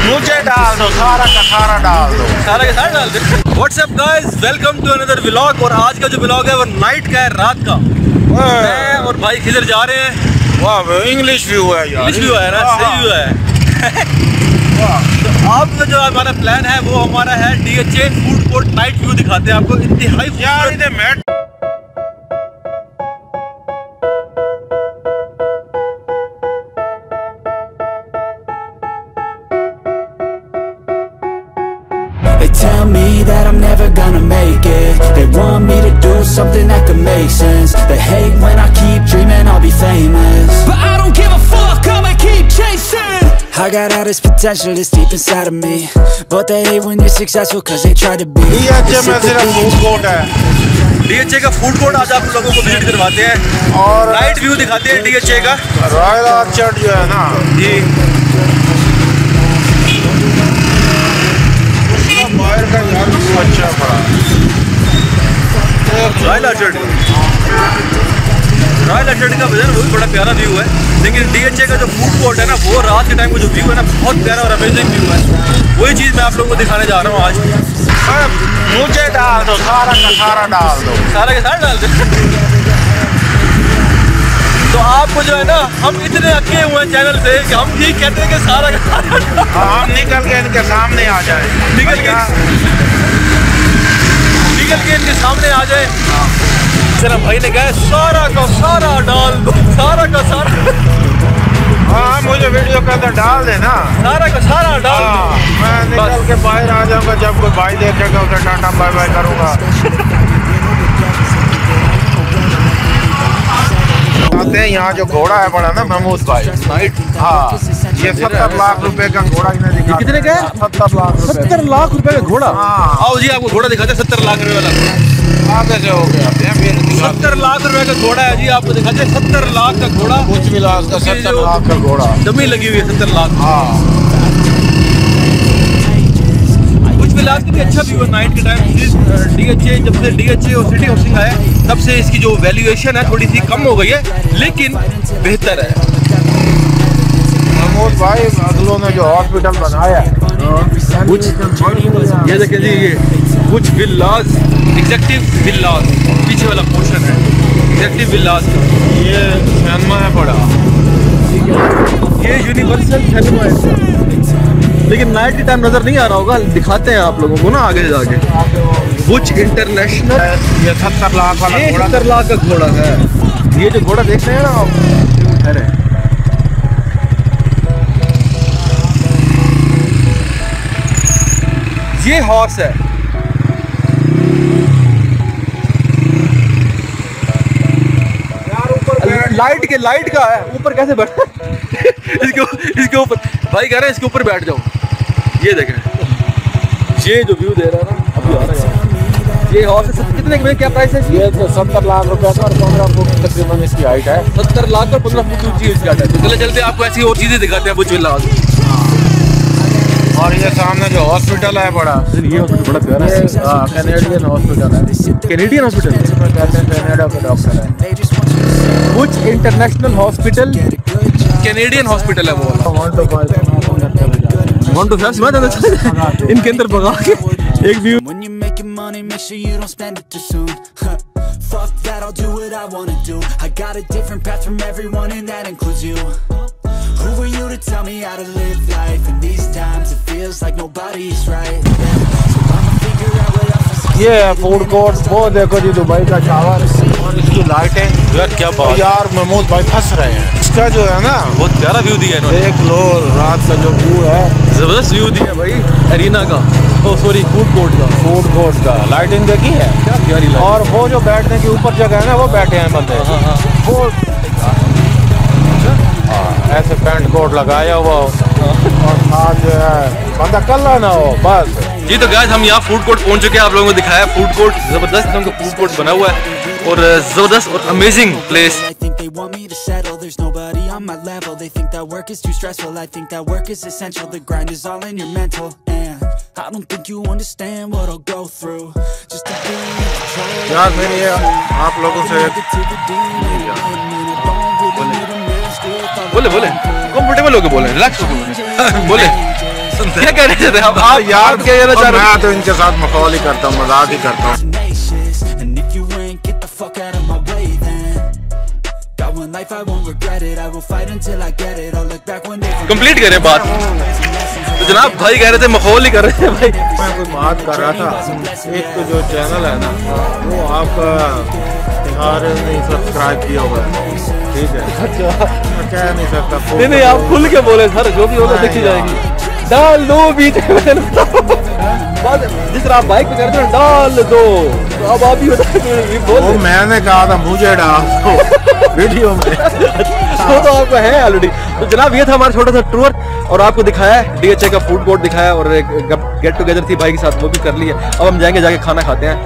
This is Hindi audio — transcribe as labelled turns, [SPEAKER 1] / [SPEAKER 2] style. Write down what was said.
[SPEAKER 1] मुझे डाल दो, सारा का सारा डाल दो,
[SPEAKER 2] सारा का सारा डाल दो। What's up guys, welcome to another vlog. और आज का जो व्लॉग है वो नाइट का है, रात का। मैं और भाई किधर जा रहे हैं?
[SPEAKER 1] वाह, इंग्लिश व्यू है यार,
[SPEAKER 2] इंग्लिश व्यू है ना, सही व्यू है। तो आप जो हमारा प्लान है वो हमारा है DHA food court night view दिखाते हैं आपको। इंतहाई
[SPEAKER 1] यार इधर mat
[SPEAKER 3] They tell me that I'm never gonna make it. They want me to do something that could make sense. They hate when I keep dreaming I'll be famous, but I don't give a fuck, I'ma keep chasing. I got all this potential that's deep inside of me, but they hate when you're successful cause they try to be.
[SPEAKER 1] DHA में सिर्फ फूड कोर्ट है।
[SPEAKER 2] DHA का फूड कोर्ट आज आप लोगों को विजिट करवाते हैं और नाइट व्यू दिखाते हैं DHA का।
[SPEAKER 1] रॉयल ऑर्चर्ड जो है ना
[SPEAKER 2] जी,
[SPEAKER 1] बाहर का यार व्यू अच्छा पड़ा।
[SPEAKER 2] रॉयल ऑर्चर्ड का विजन वो भी बड़ा प्यारा व्यू है, लेकिन DHA का जो फूड कोर्ट है ना वो रात के टाइम का जो व्यू है ना बहुत प्यारा और अमेजिंग व्यू है। वही चीज़ मैं आप लोगों को दिखाने जा रहा हूँ आज।
[SPEAKER 1] मुझे डाल दो, सारा का सारा डाल दो,
[SPEAKER 2] सारा के सारा डाल दो। तो आपको जो है ना, हम इतने अके हुए हैं चैनल से कि हम ठीक कहते हैं कि सारा का सारा
[SPEAKER 1] हम निकल के इनके सामने आ जाए,
[SPEAKER 2] निकल के इनके सामने आ जाए। चलो भाई ने कहा सारा का सारा डाल दो, सारा का सारा।
[SPEAKER 1] हाँ, मुझे वीडियो के अंदर डाल देना,
[SPEAKER 2] सारा का सारा डाल दो।
[SPEAKER 1] मैं निकल के बाहर आ जाऊंगा, जब कोई भाई देखेगा उसे टाटा बाय बाय करूंगा। आते हैं यहाँ जो घोड़ा है बड़ा ना महमूद भाई, हाँ, ये 70 लाख रुपए का घोड़ा इन्हें दिखा।
[SPEAKER 2] कितने का?
[SPEAKER 1] 70 लाख रुपए।
[SPEAKER 2] 70 लाख रुपए का घोड़ा।
[SPEAKER 1] हाँ,
[SPEAKER 2] आओ जी आपको घोड़ा दिखाते हैं, 70 लाख रुपए वाला।
[SPEAKER 1] आगे से हो गया
[SPEAKER 2] 70 लाख रुपए का घोड़ा है जी, आपको दिखाते हैं 70 लाख का घोड़ा।
[SPEAKER 1] कुछ भी लाख का 70 लाख का घोड़ा,
[SPEAKER 2] जमी लगी हुई है 70 लाख।
[SPEAKER 1] हाँ,
[SPEAKER 2] कुछ मिला के भी अच्छा व्यू है नाइट के टाइम। DHA जब से DHA और सिटी हाउसिंग आया तब से इसकी जो वैल्यूएशन है थोड़ी सी कम हो गई है, लेकिन बेहतर है।
[SPEAKER 1] महमूद भाई अगलों ने जो हॉस्पिटल बनाया है,
[SPEAKER 2] ये देखिए जी, ये कुछ विल्लास, एग्जेक्टिव विल्लास, पीछे वाला पोर्शन है एग्जेक्टिव विल्लास।
[SPEAKER 1] ये सिनेमा है बड़ा,
[SPEAKER 2] ये यूनिवर्सल सिनेमा है, लेकिन नाइट के टाइम नजर नहीं आ रहा होगा, दिखाते हैं आप लोगों को ना आगे जाके। बुच इंटरनेशनल,
[SPEAKER 1] ये 70 लाख वाला
[SPEAKER 2] ये
[SPEAKER 1] घोड़ा,
[SPEAKER 2] 70 लाख का घोड़ा है। ये जो घोड़ा देख रहे हैं ना आप, अरे ये हॉर्स है। लाइट का है, ऊपर कैसे बैठ इसके ऊपर भाई कह रहे हैं इसके ऊपर बैठ जाओ। ये देखें, ये जो व्यू दे रहा है ना अभी आ रहा है। ये हॉर्स कितने में क्या प्राइस है?
[SPEAKER 1] ये 70 लाख रुपए का और 15 फुट तकरीबन इसकी हाइट है।
[SPEAKER 2] 70 लाख और 15 फुट ऊंची इसकी हाइट है। तो चले चलते आपको ऐसी और चीजें दिखाते हैं।
[SPEAKER 1] और ये सामने जो हॉस्पिटल है बड़ा,
[SPEAKER 2] ये हॉस्पिटल बड़ा प्यारा है,
[SPEAKER 1] कैनेडियन हॉस्पिटल है।
[SPEAKER 2] कैनेडियन हॉस्पिटल
[SPEAKER 1] कहते हैं कनाडा के डॉक्टर है।
[SPEAKER 2] कुछ इंटरनेशनल हॉस्पिटल, कैनेडियन हॉस्पिटल है वो। 1 to 5 इनके अंदर भगा के एक view.
[SPEAKER 3] When you're making money, make sure you don't spend it too soon. Fuck that, I'll do what I wanna do. I got a different path from everyone and that includes you. Who are you to tell me how to live life? In these times it feels like nobody's right. So I'ma figure out what else.
[SPEAKER 1] ये है फूड कोर्ट, वो देखो जी दुबई का टावर और इसकी लाइटें।
[SPEAKER 2] यार क्या बात
[SPEAKER 1] यार महमूद भाई फंस रहे हैं। इसका जो है ना
[SPEAKER 2] बहुत प्यारा व्यू दिया है इन्होंने।
[SPEAKER 1] देख लो रात का जो व्यू है,
[SPEAKER 2] जबरदस्त व्यू दिया है भाई एरिना का, ओ सॉरी फूड कोर्ट का।
[SPEAKER 1] लाइटिंग देखी है
[SPEAKER 2] क्या प्यारी लाइट।
[SPEAKER 1] और वो जो बैठने की ऊपर जगह है ना, वो बैठे हैं बंदे। वो ऐसे पैंट कोट लगाया हुआ हो और आज जो है बंदा कल्ला ना हो बस।
[SPEAKER 2] जी तो गाइस हम यहाँ फूड कोर्ट पहुंच चुके हैं, आप लोगों को दिखाया फूड कोर्ट। जबरदस्त किस्म का फूड कोर्ट बना हुआ है और जबरदस्त और अमेजिंग प्लेस।
[SPEAKER 1] यार मेरी आप लोगों से
[SPEAKER 2] बोले कंफर्टेबल होके बोले, रिलैक्स होके बोले बोले
[SPEAKER 1] पसंद
[SPEAKER 2] क्या
[SPEAKER 1] है।
[SPEAKER 2] कह रहे थे आप
[SPEAKER 1] यार
[SPEAKER 2] क्या कहना चाह रहे
[SPEAKER 1] मैं तो इनके साथ मखौल ही करता हूँ, मजाक ही करता हूँ।
[SPEAKER 3] And if you ain't, get the fuck out of my way then. Got one life, I won't regret it. I will fight until I get it. I'll look back one day.
[SPEAKER 2] Complete करें बात। तो जनाब भाई कह रहे थे मखौल ही कर रहे थे भाई।
[SPEAKER 1] मैं कोई बात कर रहा था, एक तो जो चैनल है ना वो आपका सारे नहीं सब्सक्राइब किया हुआ है, ठीक है। मैं कह नहीं सकता।
[SPEAKER 2] नहीं आप खुल के बोले सर, जो भी होगा देखी जाएगी। डाल दो बीच में बात जिस तरह आप बाइक पे कर रहे हो डाल दो, तो अब आप ही
[SPEAKER 1] वो मैंने कहा था मुझे डाल दो वीडियो में।
[SPEAKER 2] वो तो आपका है ऑलरेडी। तो जनाब ये था हमारा छोटा सा टूर और आपको दिखाया है DHA का फूड कोर्ट दिखाया और एक गेट टुगेदर थी भाई के साथ, वो भी कर ली है। अब हम जाएंगे जाके खाना खाते हैं।